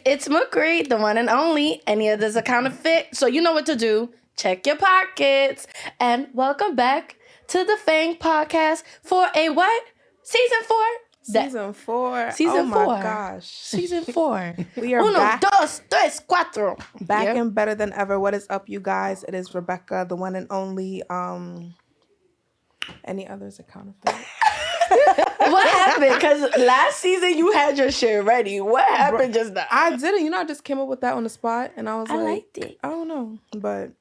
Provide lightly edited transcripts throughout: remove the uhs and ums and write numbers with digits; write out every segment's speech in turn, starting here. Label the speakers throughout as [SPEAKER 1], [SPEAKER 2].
[SPEAKER 1] It's MUKRI, the one and only. Any others are counterfeit. So you know what to do. Check your pockets. And welcome back to the FANG Podcast for a what? Season 4?
[SPEAKER 2] Season 4.
[SPEAKER 1] Season 4.
[SPEAKER 2] Oh my gosh.
[SPEAKER 1] Season 4.
[SPEAKER 2] We are
[SPEAKER 1] Uno,
[SPEAKER 2] back.
[SPEAKER 1] dos, tres, cuatro.
[SPEAKER 2] Back and better than ever. What is up, you guys? It is Rebecca, the one and only. Any others are counterfeit?
[SPEAKER 1] What happened? Because last season you had your shit ready. What happened just now?
[SPEAKER 2] I didn't. You know, I just came up with that on the spot, and I was
[SPEAKER 1] I
[SPEAKER 2] like,
[SPEAKER 1] liked it.
[SPEAKER 2] I don't know, but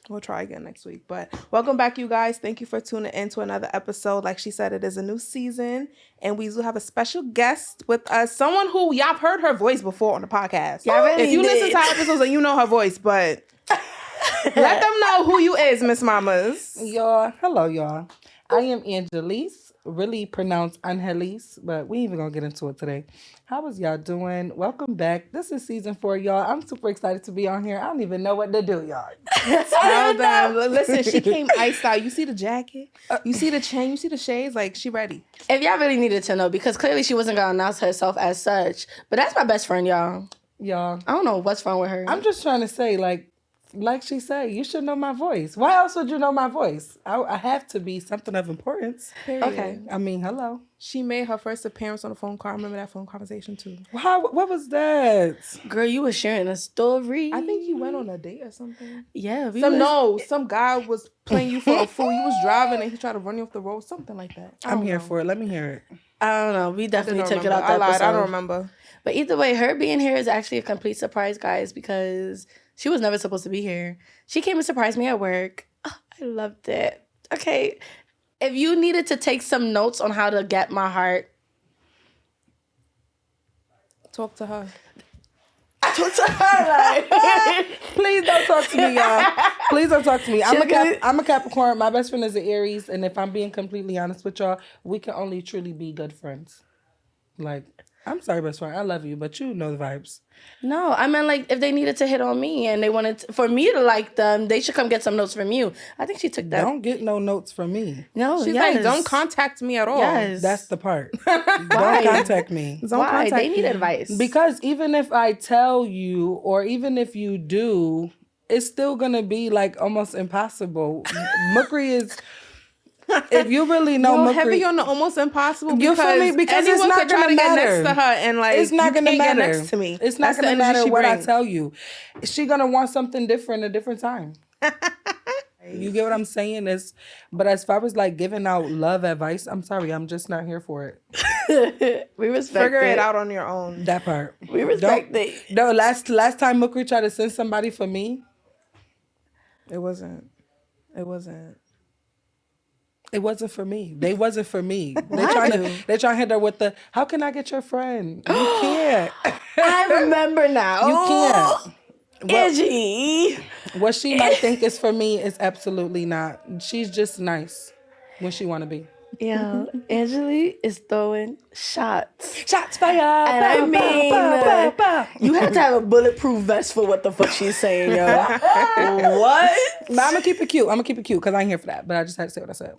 [SPEAKER 2] we'll try again next week. But welcome back, you guys. Thank you for tuning in to another episode. Like she said, it is a new season, and we do have a special guest with us. Someone who y'all have heard her voice before on the podcast.
[SPEAKER 1] Y'all really
[SPEAKER 2] if you
[SPEAKER 1] did.
[SPEAKER 2] listen to our episodes, and you know her voice, but let them know who you is, Miss Mamas.
[SPEAKER 3] Y'all, hello, y'all. I am Angeleaze, really pronounced Angeleaze, but we ain't even gonna get into it today. How was y'all doing? Welcome back. This is season 4, y'all. I'm super excited to be on here. I don't even know what to do, y'all.
[SPEAKER 2] Tell them. Listen, she came iced out. You see the jacket? You see the chain? You see the shades? Like, she ready.
[SPEAKER 1] If y'all really needed to know, because clearly she wasn't going to announce herself as such, but that's my best friend, y'all.
[SPEAKER 3] Y'all,
[SPEAKER 1] I don't know what's wrong with her.
[SPEAKER 3] I'm just trying to say, like she said, you should know my voice. Why else would you know my voice? I have to be something of importance.
[SPEAKER 2] Period.
[SPEAKER 1] Okay.
[SPEAKER 3] I mean, hello.
[SPEAKER 2] She made her first appearance on the phone call. I remember that phone conversation, too.
[SPEAKER 3] What was that?
[SPEAKER 1] Girl, you was sharing a story.
[SPEAKER 2] I think you went on a date or something.
[SPEAKER 1] Yeah.
[SPEAKER 2] Some guy was playing you for a fool. You was driving and he tried to run you off the road. Something like that.
[SPEAKER 3] I'm here for it. Let me hear it.
[SPEAKER 1] I don't know. We definitely took it
[SPEAKER 2] remember.
[SPEAKER 1] out that
[SPEAKER 2] I lied.
[SPEAKER 1] episode.
[SPEAKER 2] I don't remember.
[SPEAKER 1] But either way, her being here is actually a complete surprise, guys, because she was never supposed to be here. She came and surprised me at work. Oh, I loved it. Okay. If you needed to take some notes on how to get my heart,
[SPEAKER 2] Talk to her.
[SPEAKER 1] talk to her. Like,
[SPEAKER 3] Please don't talk to me, y'all. Please don't talk to me. I'm a Capricorn. My best friend is an Aries. And if I'm being completely honest with y'all, we can only truly be good friends. Like, I'm sorry, best friend. I love you, but you know the vibes.
[SPEAKER 1] no, I meant like if they needed to hit on me and they wanted for me to like them, they should come get some notes from you. I think she took that.
[SPEAKER 3] Don't get no notes from me.
[SPEAKER 1] No,
[SPEAKER 2] She's
[SPEAKER 1] yes.
[SPEAKER 2] like, don't contact me at all.
[SPEAKER 1] Yes.
[SPEAKER 3] That's the part.
[SPEAKER 1] Why?
[SPEAKER 3] Don't contact me.
[SPEAKER 2] Don't
[SPEAKER 1] Why?
[SPEAKER 2] contact
[SPEAKER 1] They need
[SPEAKER 2] me.
[SPEAKER 1] advice.
[SPEAKER 3] Because even if I tell you, or even if you do, it's still going to be like almost impossible. MUKRI is... If you really know
[SPEAKER 2] Yo,
[SPEAKER 3] MUKRI,
[SPEAKER 2] heavy on the almost impossible.
[SPEAKER 3] You feel me? Because it's
[SPEAKER 2] anyone
[SPEAKER 3] not
[SPEAKER 2] could try
[SPEAKER 3] gonna
[SPEAKER 2] to get
[SPEAKER 3] matter.
[SPEAKER 2] next to her and like
[SPEAKER 3] it's not
[SPEAKER 2] you
[SPEAKER 3] going to
[SPEAKER 2] can't
[SPEAKER 3] matter.
[SPEAKER 2] get next to me.
[SPEAKER 3] It's not
[SPEAKER 2] That's the
[SPEAKER 3] going to
[SPEAKER 2] energy
[SPEAKER 3] matter
[SPEAKER 2] she
[SPEAKER 3] what I
[SPEAKER 2] brings.
[SPEAKER 3] tell you. She going to want something different a different time. You get what I'm saying? But as far as like giving out love advice, I'm sorry, I'm just not here for it.
[SPEAKER 1] We respect
[SPEAKER 2] Figure it out on your own.
[SPEAKER 3] That part.
[SPEAKER 1] We respect it.
[SPEAKER 3] No, last time MUKRI tried to send somebody for me,
[SPEAKER 2] It wasn't
[SPEAKER 3] for me. They wasn't for me. They trying to hit her with the, how can I get your friend? You can't.
[SPEAKER 1] I remember now.
[SPEAKER 3] You can't.
[SPEAKER 1] Angie.
[SPEAKER 3] What she might think is for me is absolutely not. She's just nice when she want to be.
[SPEAKER 1] Yeah, Angeleaze is throwing shots.
[SPEAKER 3] Shots fired.
[SPEAKER 1] And I mean, you have to have a bulletproof vest for what the fuck she's saying, yo. What?
[SPEAKER 3] But I'm going to keep it cute because I ain't here for that. But I just had to say what I said.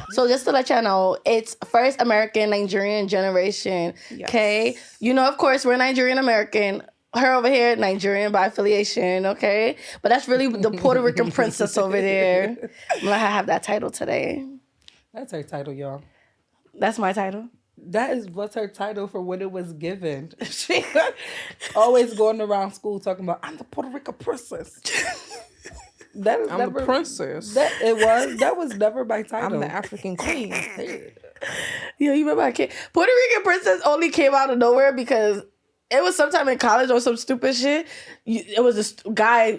[SPEAKER 1] So just to let y'all know, it's first American Nigerian generation.
[SPEAKER 2] Yes. Okay.
[SPEAKER 1] You know, of course, we're Nigerian American. Her over here, Nigerian by affiliation, okay? But that's really the Puerto Rican princess over there. I'm gonna let her have that title today.
[SPEAKER 3] That's her title, y'all.
[SPEAKER 1] That's my title.
[SPEAKER 3] That is what's her title for when it was given. She always going around school talking about, I'm the Puerto Rican princess. That is
[SPEAKER 2] I'm
[SPEAKER 3] never
[SPEAKER 2] the princess.
[SPEAKER 3] That was never my title.
[SPEAKER 2] I'm the African queen.
[SPEAKER 1] Yeah, you remember I can't. Puerto Rican princess only came out of nowhere because it was sometime in college or some stupid shit. It was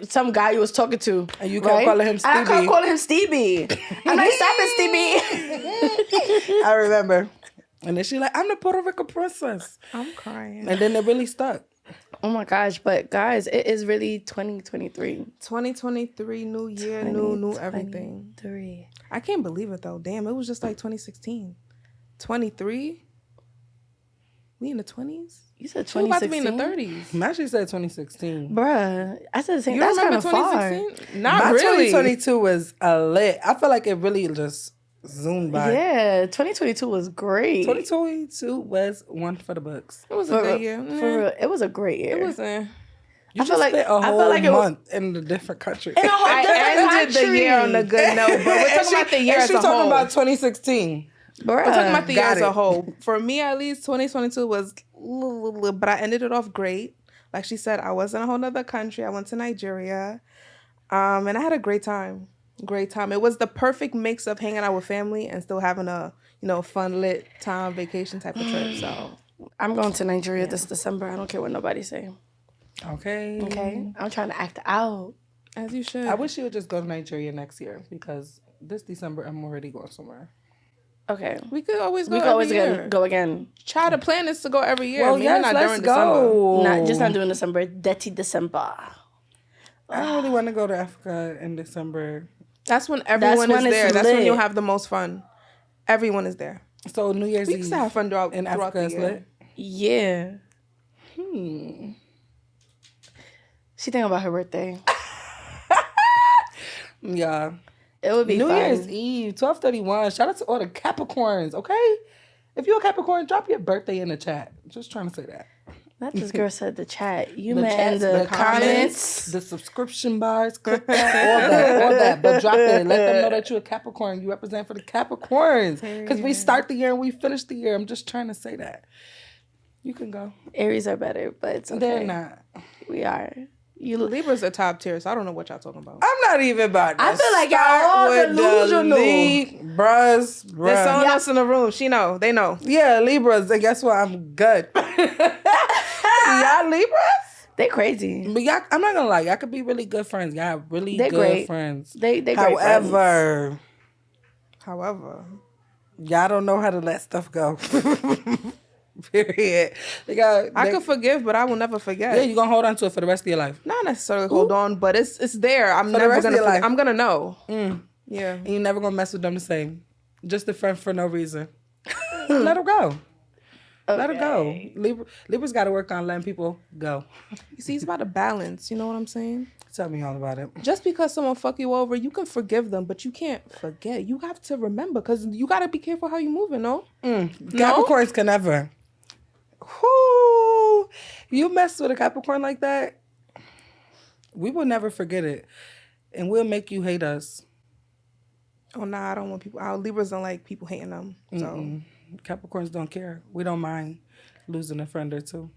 [SPEAKER 1] some guy you was talking to.
[SPEAKER 3] And you kept calling him Stevie.
[SPEAKER 1] I kept calling him Stevie. I'm like, stop it, Stevie.
[SPEAKER 3] I remember. And then she like, I'm the Puerto Rican princess.
[SPEAKER 2] I'm crying.
[SPEAKER 3] And then it really stuck.
[SPEAKER 1] Oh my gosh, but guys, it is really 2023.
[SPEAKER 2] 2023, new year, new everything.
[SPEAKER 1] 2023.
[SPEAKER 2] I can't believe it though. Damn, it was just like 2016. 23? We in the 20s?
[SPEAKER 1] You said
[SPEAKER 2] We're about to
[SPEAKER 1] 2016?
[SPEAKER 2] be in the 30s.
[SPEAKER 3] Actually said 2016.
[SPEAKER 1] Bruh, I said the same.
[SPEAKER 2] You
[SPEAKER 1] That's kind
[SPEAKER 2] remember
[SPEAKER 1] of far.
[SPEAKER 2] 2016? Not
[SPEAKER 3] My
[SPEAKER 2] really.
[SPEAKER 3] 2022 was lit. I feel like it really just zoomed by.
[SPEAKER 1] Yeah, 2022 was great.
[SPEAKER 3] 2022 was one for the books.
[SPEAKER 2] It was a good year.
[SPEAKER 1] For real, it was a great year.
[SPEAKER 2] It was a...
[SPEAKER 3] I feel like a whole month in a different country.
[SPEAKER 2] I ended the year on a good note, but we're talking about the year as a whole.
[SPEAKER 3] She's talking about 2016.
[SPEAKER 2] We're talking about the year as a whole. For me, at least, 2022 was... But I ended it off great. Like she said, I was in a whole nother country. I went to Nigeria. And I had a great time. Great time. It was the perfect mix of hanging out with family and still having a, fun, lit time, vacation type of trip. So
[SPEAKER 1] I'm going to Nigeria this December. I don't care what nobody's saying. Okay. I'm trying to act out.
[SPEAKER 2] As you should.
[SPEAKER 3] I wish you would just go to Nigeria next year because this December I'm already going somewhere.
[SPEAKER 1] Okay.
[SPEAKER 2] We could always go.
[SPEAKER 1] Go again.
[SPEAKER 2] Try to plan is to go every year.
[SPEAKER 3] Well, yes, let's go.
[SPEAKER 1] Not during December. Dirty December.
[SPEAKER 3] I don't really want to go to Africa in December.
[SPEAKER 2] That's when everyone is there. That's when you'll have the most fun. Everyone is there.
[SPEAKER 3] So New Year's Eve.
[SPEAKER 2] We can have fun in Africa
[SPEAKER 3] is lit.
[SPEAKER 1] Yeah. She thinking about her birthday.
[SPEAKER 3] Yeah.
[SPEAKER 1] It would be
[SPEAKER 3] New
[SPEAKER 1] fun.
[SPEAKER 3] Year's Eve, 12/31. Shout out to all the Capricorns, okay? If you're a Capricorn, drop your birthday in the chat. Just trying to say that.
[SPEAKER 1] Not this girl said the chat. You
[SPEAKER 3] the
[SPEAKER 1] meant the comments.
[SPEAKER 3] The subscription bars, click that, all that. But drop it. Let them know that you're a Capricorn. You represent for the Capricorns. Because we start the year and we finish the year. I'm just trying to say that. You can go.
[SPEAKER 1] Aries are better, but it's okay.
[SPEAKER 3] They're not.
[SPEAKER 1] We are.
[SPEAKER 2] Libras are top tier, so I don't know what y'all talking about.
[SPEAKER 3] I'm not even about that.
[SPEAKER 1] I feel like y'all all delusional.
[SPEAKER 3] Libras.
[SPEAKER 2] There's someone else in the room. They know.
[SPEAKER 3] Yeah, Libras. And guess what? I'm good. Y'all Libras?
[SPEAKER 1] They crazy.
[SPEAKER 3] But y'all, I'm not gonna lie, y'all could be really good friends. Y'all really good
[SPEAKER 1] great.
[SPEAKER 3] friends.
[SPEAKER 1] They
[SPEAKER 3] However,
[SPEAKER 2] y'all
[SPEAKER 3] don't know how to let stuff go. Period.
[SPEAKER 2] I could forgive, but I will never forget.
[SPEAKER 3] Yeah, you're gonna hold on to it for the rest of your life.
[SPEAKER 2] Not necessarily hold on, but it's there. I'm never gonna forget. I'm gonna know. Yeah.
[SPEAKER 3] And you're never gonna mess with them the same. Just a friend for no reason. Let her go. Okay. Let her go. Libra's got to work on letting people go.
[SPEAKER 2] You see, it's about a balance. You know what I'm saying?
[SPEAKER 3] Tell me all about it.
[SPEAKER 2] Just because someone fuck you over, you can forgive them, but you can't forget. You have to remember because you got to be careful how you moving, no?
[SPEAKER 3] Capricorns can never. Whoo! You mess with a Capricorn like that, we will never forget it. And we'll make you hate us.
[SPEAKER 2] Oh, nah, I don't want people. Our Libras don't like people hating them. So
[SPEAKER 3] Capricorns don't care. We don't mind losing a friend or two.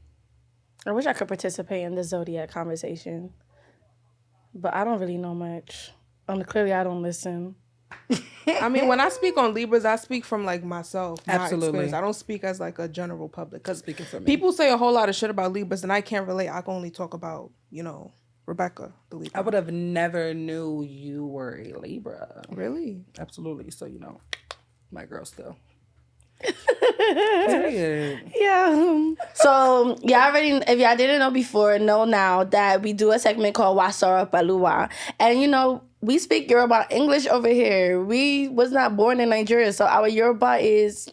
[SPEAKER 1] I wish I could participate in the Zodiac conversation, but I don't really know much. Clearly, I don't listen.
[SPEAKER 2] I mean, when I speak on Libras, I speak from like myself.
[SPEAKER 3] Absolutely.
[SPEAKER 2] Experience. I don't speak as like a general public. Because
[SPEAKER 3] speaking for me,
[SPEAKER 2] people say a whole lot of shit about Libras, and I can't relate. I can only talk about, Rebecca, the Libra.
[SPEAKER 3] I would have never knew you were a Libra.
[SPEAKER 2] Really?
[SPEAKER 3] Absolutely. So, my girl still.
[SPEAKER 1] Yeah. So if y'all didn't know before, know now that we do a segment called Wasara Palua. And we speak Yoruba English over here. We was not born in Nigeria, so our Yoruba is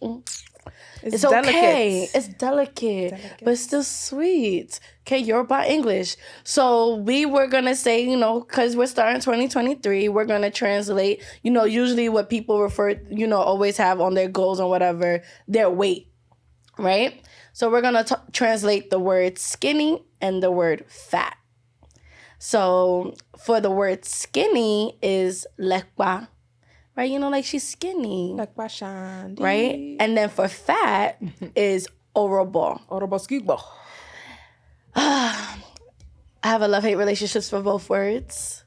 [SPEAKER 1] it's
[SPEAKER 2] delicate.
[SPEAKER 1] Okay. It's delicate, but still sweet. Okay, Yoruba English. So we were gonna say, because we're starting 2023, we're gonna translate, usually what people refer, always have on their goals or whatever, their weight, right? So we're gonna translate the word skinny and the word fat. So for the word skinny is lekwa, right? Like she's skinny.
[SPEAKER 2] Lekwa shandi.
[SPEAKER 1] Right? And then for fat is orobo.
[SPEAKER 2] Orobo skibo.
[SPEAKER 1] I have a love-hate relationships for both words.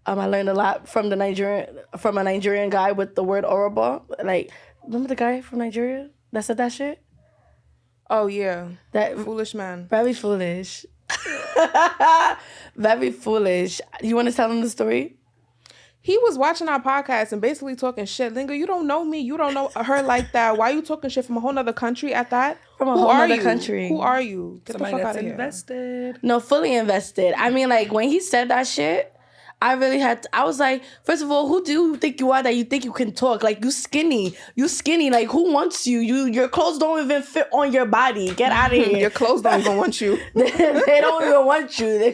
[SPEAKER 1] I learned a lot from a Nigerian guy with the word orobo. Like, remember the guy from Nigeria that said that shit?
[SPEAKER 2] Oh yeah,
[SPEAKER 1] that
[SPEAKER 2] foolish man.
[SPEAKER 1] Very foolish. Very foolish. You want to tell him the story?
[SPEAKER 2] He was watching our podcast and basically talking shit. Linga, you don't know me. You don't know her like that. Why are you talking shit from a whole nother country at that?
[SPEAKER 1] From a whole other country.
[SPEAKER 2] Who are you?
[SPEAKER 3] Get the fuck out of here. Invested.
[SPEAKER 1] No, fully invested. When he said that shit, I was like, first of all, who do you think you are that you think you can talk? Like, you skinny. Like, who wants you? Your clothes don't even fit on your body. Get out of here.
[SPEAKER 2] Your clothes don't even want you.
[SPEAKER 1] They don't even want you.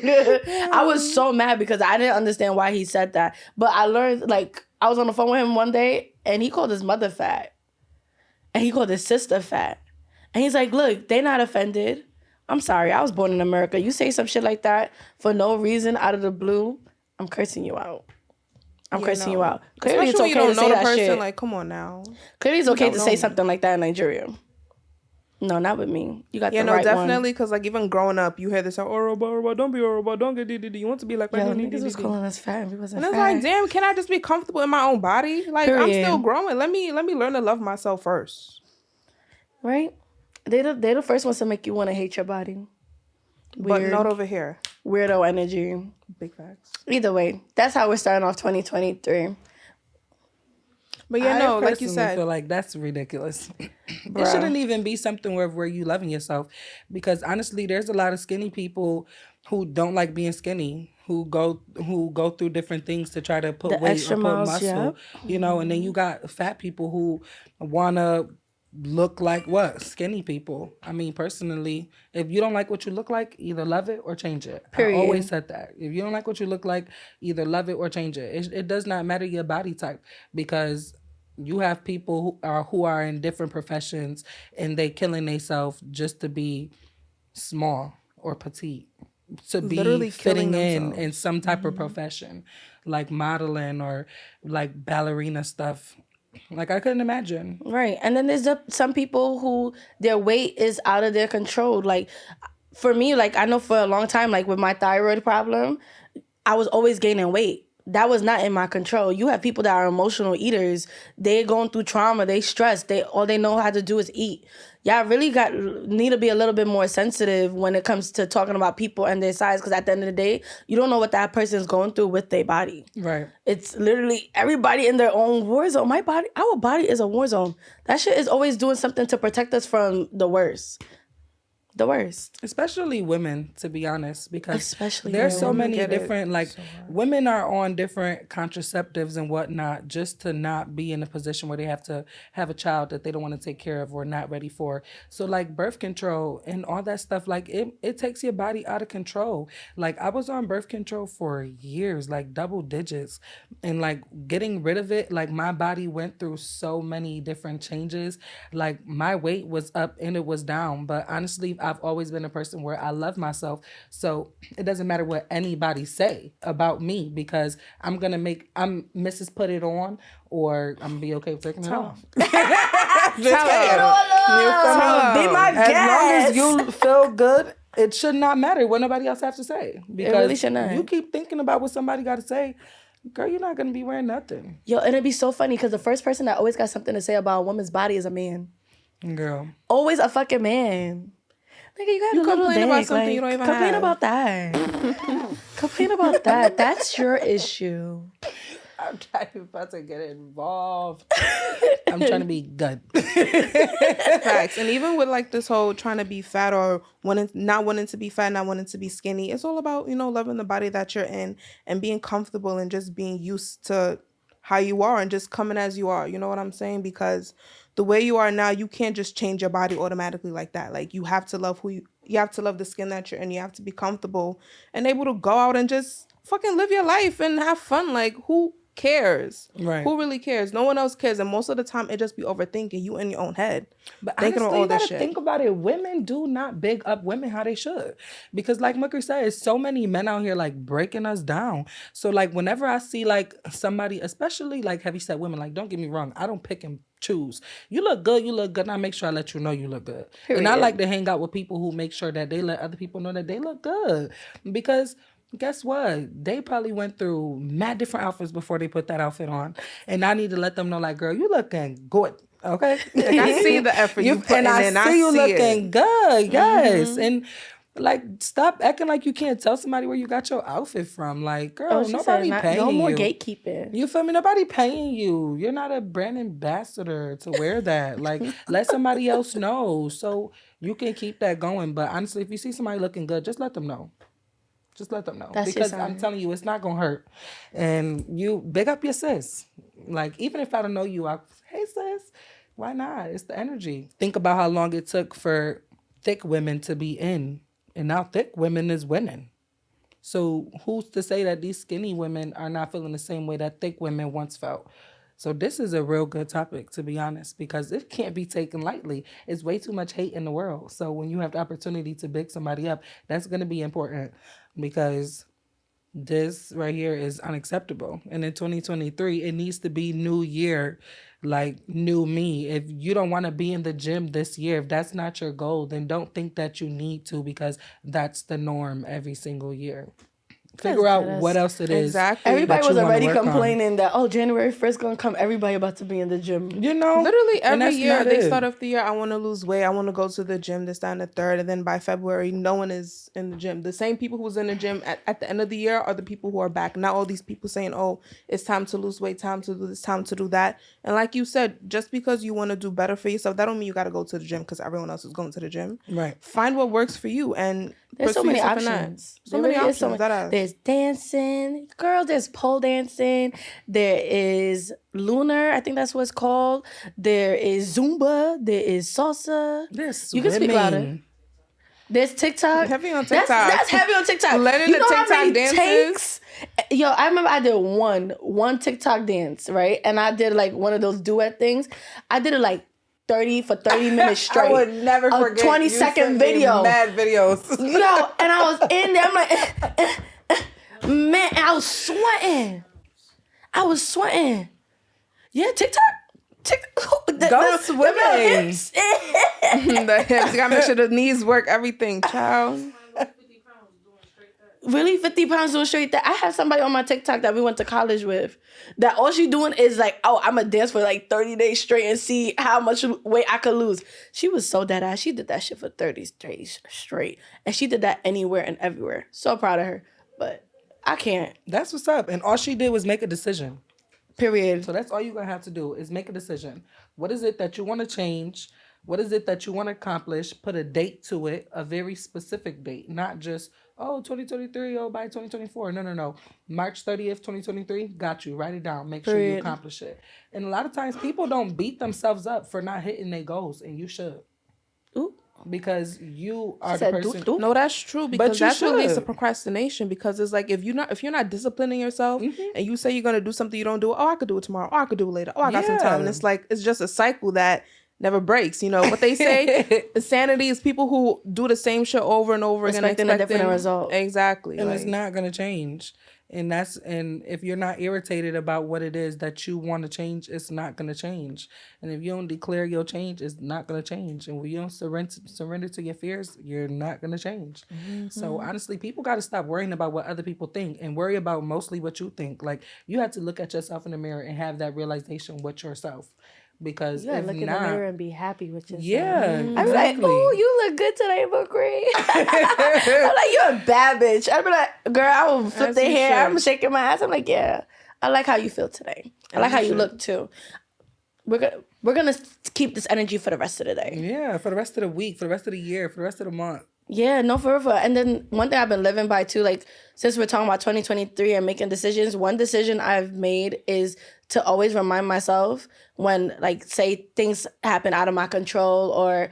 [SPEAKER 1] I was so mad because I didn't understand why he said that. But I learned, I was on the phone with him one day, and he called his mother fat. And he called his sister fat. And he's like, look, they not offended. I'm sorry, I was born in America. You say some shit like that for no reason out of the blue, I'm cursing you out. I'm cursing you out. Clearly
[SPEAKER 2] Especially
[SPEAKER 1] it's okay
[SPEAKER 2] when you don't
[SPEAKER 1] to say
[SPEAKER 2] know the
[SPEAKER 1] that
[SPEAKER 2] person,
[SPEAKER 1] shit.
[SPEAKER 2] like, come on now.
[SPEAKER 1] Clearly it's okay to say something like that in Nigeria. No, not with me. You got the right one.
[SPEAKER 2] Yeah, no, definitely, because, like, even growing up, you hear this, Yoruba, don't be Yoruba, don't get you want to be like,
[SPEAKER 1] niggas was calling us fat and we wasn't
[SPEAKER 2] and
[SPEAKER 1] fat.
[SPEAKER 2] it's like, damn, can I just be comfortable in my own body? Like, I'm still growing. Let me learn to love myself first.
[SPEAKER 1] Right? They the first ones to make you want to hate your body.
[SPEAKER 2] But not over here.
[SPEAKER 1] Weirdo energy.
[SPEAKER 2] Big facts.
[SPEAKER 1] Either way, that's how we're starting off 2023.
[SPEAKER 2] But yeah, no, like you
[SPEAKER 3] personally
[SPEAKER 2] said,
[SPEAKER 3] feel like that's ridiculous. It shouldn't even be something where you loving yourself, because honestly, there's a lot of skinny people who don't like being skinny, who go through different things to try to put weight or put muscle, you know, and then you got fat people who wanna look like what? Skinny people. I mean, personally, if you don't like what you look like, either love it or change it.
[SPEAKER 1] Period.
[SPEAKER 3] I always said that. If you don't like what you look like, either love it or change it. It does not matter your body type, because you have people who are in different professions and they killing themselves just to be small or petite, to be
[SPEAKER 2] Literally
[SPEAKER 3] fitting in some type of profession, like modeling or like ballerina stuff. Like, I couldn't imagine.
[SPEAKER 1] Right. And then there's some people who their weight is out of their control. Like, for me, like, I know for a long time, like with my thyroid problem, I was always gaining weight. That was not in my control. You have people that are emotional eaters. They're going through trauma. They stress. All they know how to do is eat. Y'all really need to be a little bit more sensitive when it comes to talking about people and their size, because at the end of the day, you don't know what that person's going through with their body.
[SPEAKER 3] Right.
[SPEAKER 1] It's literally everybody in their own war zone. Our body is a war zone. That shit is always doing something to protect us from the worst. The worst.
[SPEAKER 3] Especially women, to be honest, because
[SPEAKER 1] Especially
[SPEAKER 3] there's so
[SPEAKER 1] women.
[SPEAKER 3] many different, like, women are on different contraceptives and whatnot just to not be in a position where they have to have a child that they don't want to take care of or not ready for. So, like, birth control and all that stuff, like, it takes your body out of control. Like, I was on birth control for years, like double digits, and like getting rid of it, like, my body went through so many different changes. Like, my weight was up and it was down, but honestly, I've always been a person where I love myself. So it doesn't matter what anybody say about me, because I'm Mrs. Put It On, or I'm gonna be okay with taking it off.
[SPEAKER 1] Be my guest.
[SPEAKER 3] As long as you feel good, it should not matter what nobody else have to say. Because
[SPEAKER 1] really should not.
[SPEAKER 3] If you keep thinking about what somebody got to say, girl, you're not gonna be wearing nothing.
[SPEAKER 1] Yo, and it'd be so funny because the first person that always got something to say about a woman's body is a man.
[SPEAKER 3] Girl.
[SPEAKER 1] Always a fucking man. Nigga, you
[SPEAKER 2] complain about something
[SPEAKER 1] like,
[SPEAKER 2] you don't even
[SPEAKER 1] complain
[SPEAKER 2] have.
[SPEAKER 1] about that. Complain about that. That's your issue.
[SPEAKER 3] I'm trying about to get involved. I'm trying to be good.
[SPEAKER 2] Facts. And even with like this whole trying to be fat or not wanting to be fat, not wanting to be skinny, it's all about, loving the body that you're in and being comfortable and just being used to how you are and just coming as you are. You know what I'm saying? Because the way you are now, you can't just change your body automatically like that. Like, you have to love you have to love the skin that you're in. You have to be comfortable and able to go out and just fucking live your life and have fun. Like, who cares?
[SPEAKER 3] Right.
[SPEAKER 2] Who really cares? No one else cares. And most of the time, it just be overthinking. You in your own head.
[SPEAKER 3] But
[SPEAKER 2] thinking
[SPEAKER 3] honestly,
[SPEAKER 2] all
[SPEAKER 3] you
[SPEAKER 2] this
[SPEAKER 3] gotta
[SPEAKER 2] shit.
[SPEAKER 3] think about it. Women do not big up women how they should. Because like Mukri said, there's so many men out here like breaking us down. So like whenever I see like somebody, especially like heavy set women, like don't get me wrong, I don't pick and choose. You look good, and I make sure I let you know you look good.
[SPEAKER 1] Period.
[SPEAKER 3] And I like to hang out with people who make sure that they let other people know that they look good. Because guess what? They probably went through mad different outfits before they put that outfit on. And I need to let them know, like, girl, you looking good. Okay?
[SPEAKER 2] Like, I see the effort you put in, and I see
[SPEAKER 3] you looking
[SPEAKER 2] it.
[SPEAKER 3] good. Yes. Mm-hmm. And like, stop acting like you can't tell somebody where you got your outfit from. Like, girl, nobody paying you.
[SPEAKER 1] No more gatekeeping.
[SPEAKER 3] You feel me? Nobody paying you. You're not a brand ambassador to wear that. Like, let somebody else know so you can keep that going. But honestly, if you see somebody looking good, just let them know. Just let them know.
[SPEAKER 1] That's
[SPEAKER 3] because I'm telling you, it's not going to hurt. And you big up your sis. Like, even if I don't know you, hey, sis, why not? It's the energy. Think about how long it took for thick women to be in. And now thick women is winning. So who's to say that these skinny women are not feeling the same way that thick women once felt? So this is a real good topic, to be honest, because it can't be taken lightly. It's way too much hate in the world. So when you have the opportunity to big somebody up, that's going to be important, because this right here is unacceptable. And in 2023, it needs to be new year, like new me. If you don't want to be in the gym this year, if that's not your goal, then don't think that you need to, because that's the norm every single year. Figure out what else it is.
[SPEAKER 2] Exactly.
[SPEAKER 1] Everybody was already complaining
[SPEAKER 3] on.
[SPEAKER 1] that, oh, January 1st gonna come, everybody about to be in the gym.
[SPEAKER 3] You know?
[SPEAKER 2] Literally every year they start off the year, I want to lose weight, I want to go to the gym, this, that, and the third. And then by February, no one is in the gym. The same people who was in the gym at the end of the year are the people who are back. Not all these people saying, oh, it's time to lose weight, time to do this, time to do that. And like you said, just because you want to do better for yourself, that don't mean you got to go to the gym because everyone else is going to the gym.
[SPEAKER 3] Right.
[SPEAKER 2] Find what works for you. And
[SPEAKER 1] there's so many options.
[SPEAKER 2] So many options.
[SPEAKER 1] There's dancing. Girl, there's pole dancing. There is lunar. I think that's what it's called. There is Zumba. There is salsa.
[SPEAKER 3] There's
[SPEAKER 1] you can speak louder. There's TikTok.
[SPEAKER 2] Heavy on TikTok.
[SPEAKER 1] That's heavy on TikTok.
[SPEAKER 2] Learning
[SPEAKER 1] you know
[SPEAKER 2] the
[SPEAKER 1] how many
[SPEAKER 2] TikTok
[SPEAKER 1] takes? Yo, I remember I did one TikTok dance, right? And I did like one of those duet things. I did it like 30 minutes straight.
[SPEAKER 2] I would never forget.
[SPEAKER 1] 20-second video.
[SPEAKER 2] Mad videos.
[SPEAKER 1] Yo, and I was in there. I'm like, man, I was sweating. Yeah, TikTok.
[SPEAKER 2] Go swimming. The hips. You gotta make sure the knees work, everything, child.
[SPEAKER 1] Really? 50 pounds doing straight that? I have somebody on my TikTok that we went to college with that all she doing is like, oh, I'm gonna dance for like 30 days straight and see how much weight I could lose. She was so dead ass. She did that shit for 30 days straight. And she did that anywhere and everywhere. So proud of her. But I can't.
[SPEAKER 3] That's what's up. And all she did was make a decision.
[SPEAKER 1] Period.
[SPEAKER 3] So that's all you're going to have to do is make a decision. What is it that you want to change? What is it that you want to accomplish? Put a date to it, a very specific date, not just, oh, 2023, oh, by 2024. No. March 30th, 2023, got you. Write it down. Make sure you accomplish it. And a lot of times people don't beat themselves up for not hitting their goals, and you should.
[SPEAKER 1] Ooh.
[SPEAKER 3] Because you are the person.
[SPEAKER 2] No, that's true. Because that's what leads to procrastination. Because it's like if you're not disciplining yourself and you say you're gonna do something, you don't do it. Oh, I could do it tomorrow. Oh, I could do it later. Oh, I got some time. And it's like it's just a cycle that never breaks. You know what they say? Insanity is people who do the same shit over and over again,
[SPEAKER 1] expecting a different result.
[SPEAKER 2] Exactly,
[SPEAKER 3] and it's not gonna change. And if you're not irritated about what it is that you want to change, it's not going to change. And if you don't declare your change, it's not going to change. And when you don't surrender to your fears, you're not going to change. Mm-hmm. So honestly, people got to stop worrying about what other people think and worry about mostly what you think. Like you have to look at yourself in the mirror and have that realization with yourself. Because
[SPEAKER 1] you gotta look in the mirror and be happy with yourself.
[SPEAKER 3] Yeah,
[SPEAKER 1] I'm like, oh, you look good today, MUKRI. I'm like, you're a bad bitch. I'd be like, girl, I will flip their hair. I'm shaking my ass. I'm like, yeah, I like how you feel today. I like how you look too. We're gonna keep this energy for the rest of the day.
[SPEAKER 3] Yeah, for the rest of the week, for the rest of the year, for the rest of the month.
[SPEAKER 1] Yeah, no, for real. And then one thing I've been living by too, like since we're talking about 2023 and making decisions, one decision I've made is to always remind myself when, like, say things happen out of my control or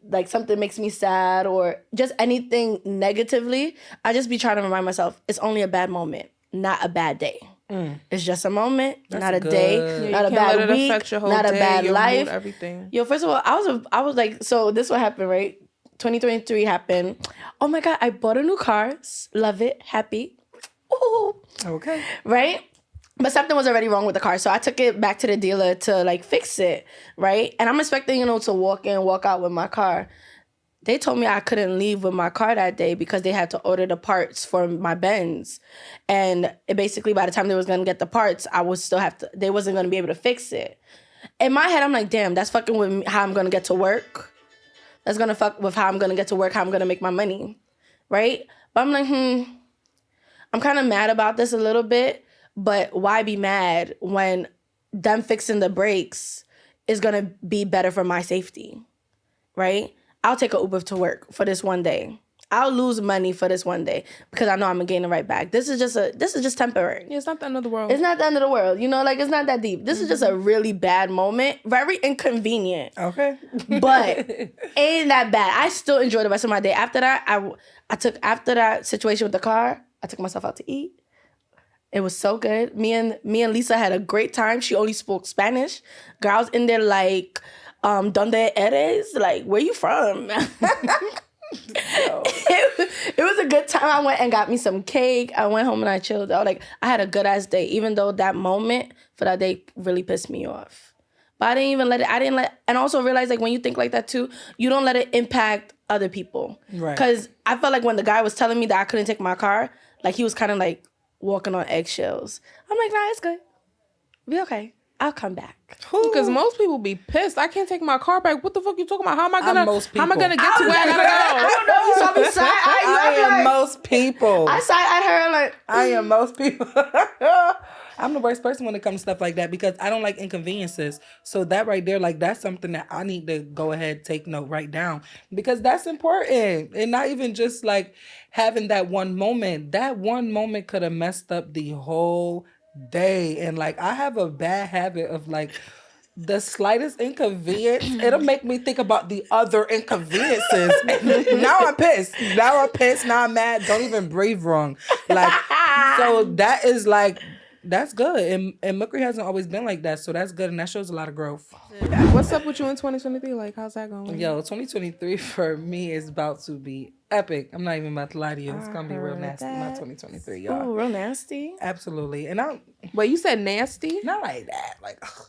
[SPEAKER 1] like something makes me sad or just anything negatively, I just be trying to remind myself it's only a bad moment, not a bad day. It's just a moment, not a day, not a bad week, not a bad life.
[SPEAKER 2] Everything.
[SPEAKER 1] Yo, first of all, I was like, so this what happened, right? 2023 happened. Oh my God, I bought a new car. Love it. Happy. Ooh.
[SPEAKER 3] Okay.
[SPEAKER 1] Right? But something was already wrong with the car. So I took it back to the dealer to like fix it. Right? And I'm expecting, to walk in, walk out with my car. They told me I couldn't leave with my car that day because they had to order the parts for my Benz. And it basically, by the time they was going to get the parts, they wasn't going to be able to fix it. In my head, I'm like, damn, that's fucking with me, how I'm going to get to work. That's going to fuck with how I'm going to get to work, how I'm going to make my money, right? But I'm like, I'm kind of mad about this a little bit, but why be mad when them fixing the brakes is going to be better for my safety, right? I'll take an Uber to work for this one day. I'll lose money for this one day because I know I'm going to gain it right back. This is just temporary.
[SPEAKER 2] Yeah, it's not the end of the world.
[SPEAKER 1] It's not the end of the world. Like, it's not that deep. This is just a really bad moment. Very inconvenient.
[SPEAKER 3] Okay.
[SPEAKER 1] But ain't that bad. I still enjoy the rest of my day. After that, after that situation with the car, I took myself out to eat. It was so good. Me and Lisa had a great time. She only spoke Spanish. Girls in there like, ¿Dónde eres? Like, where you from? It was a good time. I went and got me some cake. I went home and I chilled out. Like, I had a good ass day, even though that moment for that day really pissed me off. But I didn't even let it. And also realize, like, when you think like that too, you don't let it impact other people.
[SPEAKER 3] Right.
[SPEAKER 1] Because I felt like when the guy was telling me that I couldn't take my car, like, he was kind of like walking on eggshells. I'm like, nah, it's good. Be okay. I'll come back.
[SPEAKER 2] Because most people be pissed. I can't take my car back. What the fuck you talking about? How am I gonna get to where I gotta go?
[SPEAKER 1] I don't know. You saw me side.
[SPEAKER 3] I am most people.
[SPEAKER 1] I side at her like.
[SPEAKER 3] I am most people. I'm the worst person when it comes to stuff like that because I don't like inconveniences. So that right there, like, that's something that I need to go ahead, take note, write down, because that's important. And not even just like having that one moment. That one moment could have messed up the whole day. And like, I have a bad habit of like, the slightest inconvenience, it'll make me think about the other inconveniences. Now I'm pissed. Now I'm mad. Don't even breathe wrong. Like, so that is like, that's good. And Mukri hasn't always been like that. So that's good. And that shows a lot of growth.
[SPEAKER 2] What's up with you in 2023? Like, how's that going?
[SPEAKER 3] Yo, 2023 for me is about to be epic. I'm not even about to lie to you. It's going to be real nasty, my 2023, y'all.
[SPEAKER 1] Oh, real nasty?
[SPEAKER 3] Absolutely. And
[SPEAKER 2] Wait, you said nasty?
[SPEAKER 3] not like that. Like, ugh,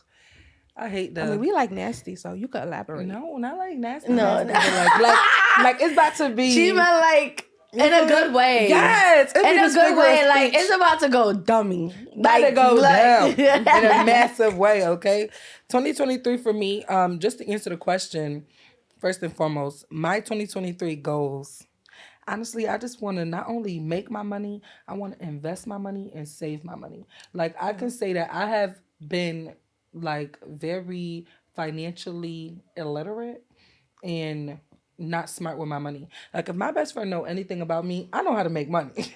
[SPEAKER 3] I hate that.
[SPEAKER 2] I mean, we like nasty, so you could elaborate.
[SPEAKER 3] No, not like nasty.
[SPEAKER 1] No,
[SPEAKER 3] nasty, but like it's about to be.
[SPEAKER 1] She meant like in a good way.
[SPEAKER 3] Yes,
[SPEAKER 1] in a good way. Like, it's about to go dummy.
[SPEAKER 3] About to go down
[SPEAKER 1] like,
[SPEAKER 3] in a massive way. Okay, 2023 for me. Just to answer the question, first and foremost, my 2023 goals. Honestly, I just want to not only make my money, I want to invest my money and save my money. Like, I can say that I have been like very financially illiterate and not smart with my money. Like, if my best friend know anything about me, I know how to make money.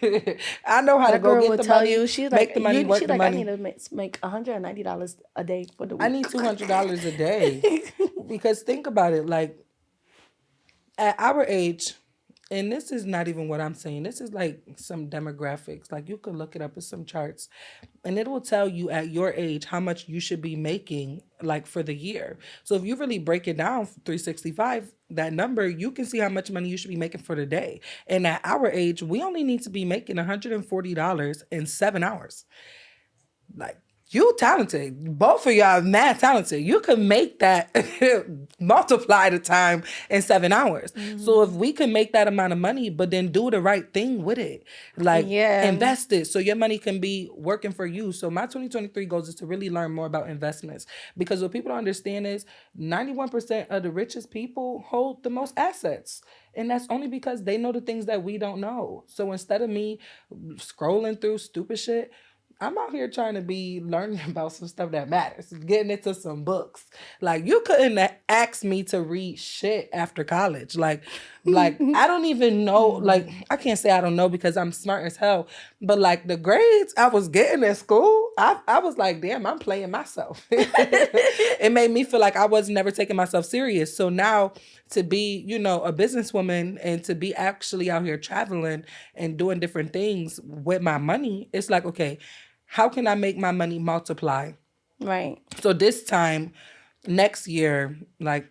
[SPEAKER 3] I know how to go get the money.
[SPEAKER 1] She's
[SPEAKER 3] make
[SPEAKER 1] like,
[SPEAKER 3] the money, work the money.
[SPEAKER 1] I need to make $190 a day for the week.
[SPEAKER 3] I need $200 a day because think about it. Like, at our age, and this is not even what I'm saying. This is like some demographics. Like, you can look it up in some charts and it will tell you at your age how much you should be making like for the year. So if you really break it down 365, that number, you can see how much money you should be making for the day. And at our age, we only need to be making $140 in 7 hours. Like, you talented. Both of y'all mad talented. You can make that multiply the time in 7 hours. Mm-hmm. So if we can make that amount of money, but then do the right thing with it, like invest it so your money can be working for you. So my 2023 goals is to really learn more about investments, because what people don't understand is 91% of the richest people hold the most assets. And that's only because they know the things that we don't know. So instead of me scrolling through stupid shit, I'm out here trying to be learning about some stuff that matters, getting into some books. Like, you couldn't ask me to read shit after college. Like I don't even know. Like, I can't say I don't know because I'm smart as hell. But like, the grades I was getting in school, I was like, damn, I'm playing myself. It made me feel like I was never taking myself serious. So now to be, a businesswoman and to be actually out here traveling and doing different things with my money, it's like, okay, how can I make my money multiply?
[SPEAKER 1] Right.
[SPEAKER 3] So this time, next year, like,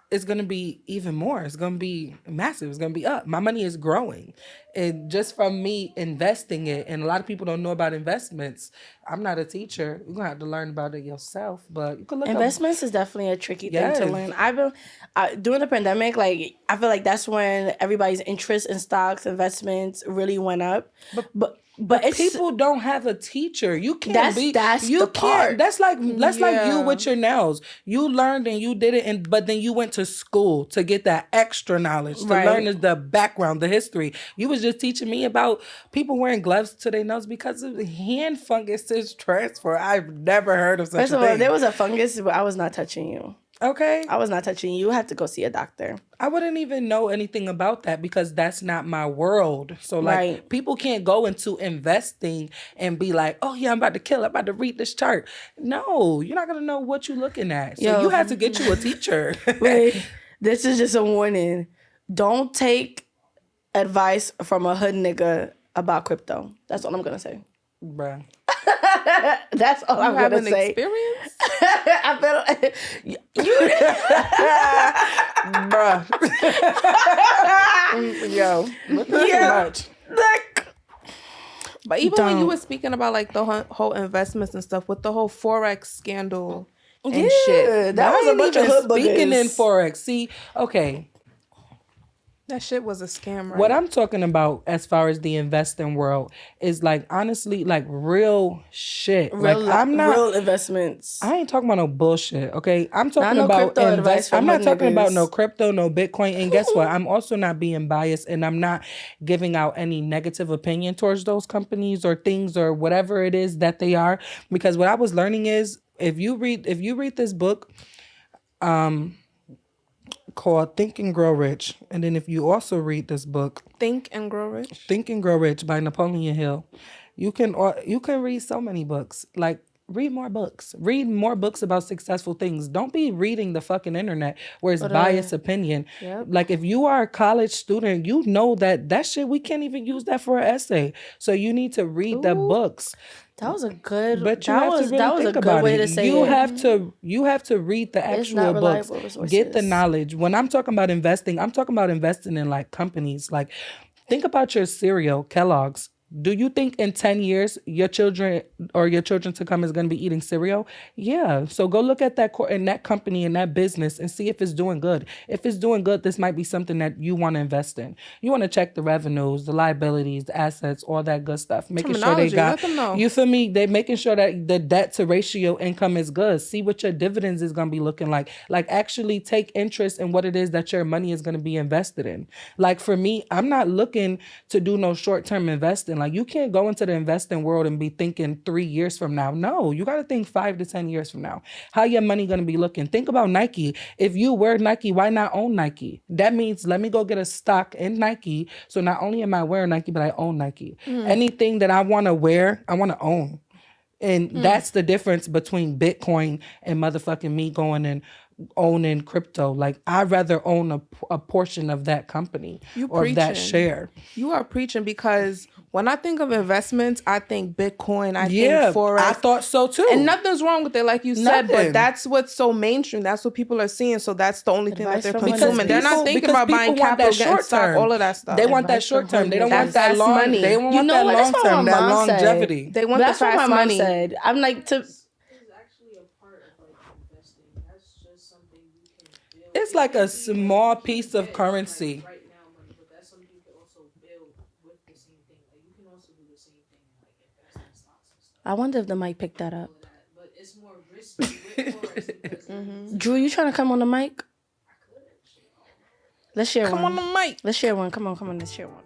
[SPEAKER 3] it's going to be even more. It's going to be massive. It's going to be up. My money is growing. And just from me investing it, and a lot of people don't know about investments. I'm not a teacher. You're going to have to learn about it yourself. But you can look
[SPEAKER 1] Investments is definitely a tricky thing to learn. I've been, during the pandemic, like, I feel like that's when everybody's interest in stocks, investments really went up. But it's,
[SPEAKER 3] people don't have a teacher. You can't
[SPEAKER 1] that's the part.
[SPEAKER 3] That's like you with your nails. You learned and you did it, but then you went to school to get that extra knowledge, to learn the background, the history. You was just teaching me about people wearing gloves to their nose because of hand fungus transfer. I've never heard of such a thing.
[SPEAKER 1] First of all, there was a fungus, but I was not touching you.
[SPEAKER 3] Okay.
[SPEAKER 1] I was not touching you. You have to go see a doctor.
[SPEAKER 3] I wouldn't even know anything about that because that's not my world. So like people can't go into investing and be like, oh yeah, I'm about to read this chart. No, you're not going to know what you're looking at. So you have to get you a teacher.
[SPEAKER 1] Wait, this is just a warning. Don't take advice from a hood nigga about crypto. That's all I'm going to say.
[SPEAKER 3] Bruh.
[SPEAKER 1] That's all I'm
[SPEAKER 2] have
[SPEAKER 1] gonna
[SPEAKER 2] an
[SPEAKER 1] say.
[SPEAKER 2] experience?
[SPEAKER 1] I feel
[SPEAKER 3] Bruh. Yo, look too much.
[SPEAKER 1] like
[SPEAKER 2] But even when you
[SPEAKER 1] Don't.
[SPEAKER 2] were speaking about like the whole investments and stuff with the whole Forex scandal and
[SPEAKER 1] yeah,
[SPEAKER 2] shit,
[SPEAKER 1] that was a bunch of hood
[SPEAKER 3] Speaking
[SPEAKER 1] boogers.
[SPEAKER 3] in Forex, see, okay,
[SPEAKER 2] that shit was a scam, right?
[SPEAKER 3] what I'm talking about as far as the investing world is like honestly like real shit.
[SPEAKER 1] real,
[SPEAKER 3] like I'm not
[SPEAKER 1] real investments.
[SPEAKER 3] I ain't talking about no bullshit, okay? I'm talking
[SPEAKER 1] no
[SPEAKER 3] about
[SPEAKER 1] crypto advice from
[SPEAKER 3] I'm not
[SPEAKER 1] hood
[SPEAKER 3] talking about
[SPEAKER 1] niggas.
[SPEAKER 3] no crypto, no Bitcoin. And guess what? I'm also not being biased and I'm not giving out any negative opinion towards those companies or things or whatever it is that they are. Because what I was learning is if you read this book, called Think and Grow Rich, and then if you also read this book,
[SPEAKER 2] Think and Grow Rich.
[SPEAKER 3] Think and Grow Rich by Napoleon Hill, you can read so many books. Like read more books. Read more books about successful things. Don't be reading the fucking internet where it's biased opinion.
[SPEAKER 1] Yep.
[SPEAKER 3] Like if you are a college student, you know that shit we can't even use that for an essay. So you need to read the books.
[SPEAKER 1] That was a good.
[SPEAKER 3] But you
[SPEAKER 1] that
[SPEAKER 3] have
[SPEAKER 1] was
[SPEAKER 3] to really
[SPEAKER 1] that was
[SPEAKER 3] think
[SPEAKER 1] a good
[SPEAKER 3] about
[SPEAKER 1] way
[SPEAKER 3] it.
[SPEAKER 1] to say
[SPEAKER 3] you
[SPEAKER 1] it.
[SPEAKER 3] have to read the
[SPEAKER 1] It's
[SPEAKER 3] actual
[SPEAKER 1] not
[SPEAKER 3] books.
[SPEAKER 1] reliable resources.
[SPEAKER 3] Get the knowledge. When I'm talking about investing, I'm talking about investing in like companies. Like think about your cereal, Kellogg's. Do you think in 10 years your children to come is going to be eating cereal? Yeah. So go look at that in that company and that business and see if it's doing good. If it's doing good, this might be something that you want to invest in. You want to check the revenues, the liabilities, the assets, all that good stuff. Making sure they
[SPEAKER 2] Terminology,
[SPEAKER 3] got,
[SPEAKER 2] let them know.
[SPEAKER 3] you feel me? They're making sure that the debt to ratio income is good. See what your dividends is going to be looking like. Like actually take interest in what it is that your money is going to be invested in. Like for me, I'm not looking to do no short-term investing. Like you can't go into the investing world and be thinking 3 years from now. No, you got to think 5 to 10 years from now. How your money going to be looking? Think about Nike. If you wear Nike, why not own Nike? That means let me go get a stock in Nike. So not only am I wearing Nike, but I own Nike. Anything that I want to wear, I want to own. And that's the difference between Bitcoin and motherfucking me going and owning crypto. Like I'd rather own a portion of that company or of that share.
[SPEAKER 2] You are preaching because when I think of investments, I think Bitcoin, I think Forex.
[SPEAKER 3] I thought so too.
[SPEAKER 2] And nothing's wrong with it, like you said,
[SPEAKER 3] Nothing.
[SPEAKER 2] but that's what's so mainstream. That's what people are seeing. So that's the only thing that
[SPEAKER 1] Advice
[SPEAKER 2] they're
[SPEAKER 1] from
[SPEAKER 2] consuming. They're not thinking about buying capital, getting stock, all of that stuff.
[SPEAKER 3] They want that
[SPEAKER 1] Advice
[SPEAKER 3] short
[SPEAKER 1] from
[SPEAKER 3] term. They don't
[SPEAKER 1] hood
[SPEAKER 3] want that
[SPEAKER 2] niggas.
[SPEAKER 3] long.
[SPEAKER 2] That's money.
[SPEAKER 3] They don't
[SPEAKER 1] You
[SPEAKER 3] want
[SPEAKER 1] know
[SPEAKER 3] that
[SPEAKER 1] what?
[SPEAKER 3] long
[SPEAKER 1] That's what
[SPEAKER 3] term,
[SPEAKER 1] my
[SPEAKER 3] that
[SPEAKER 1] mom said.
[SPEAKER 3] longevity.
[SPEAKER 2] They want the
[SPEAKER 1] That's what
[SPEAKER 2] fast
[SPEAKER 1] my mom
[SPEAKER 2] money.
[SPEAKER 1] said. I'm like to.
[SPEAKER 3] It's like a small piece of currency.
[SPEAKER 4] Right now, money, but that's something you can also build with the same thing. Like you can also do the same thing and like invest in stocks and stuff.
[SPEAKER 1] I wonder if the mic picked that up.
[SPEAKER 4] But it's more risky with Forex because
[SPEAKER 1] Drew, you trying to come on the mic? Let's share one.
[SPEAKER 2] Come on the mic.
[SPEAKER 1] Let's share one. Come on. Let's share one.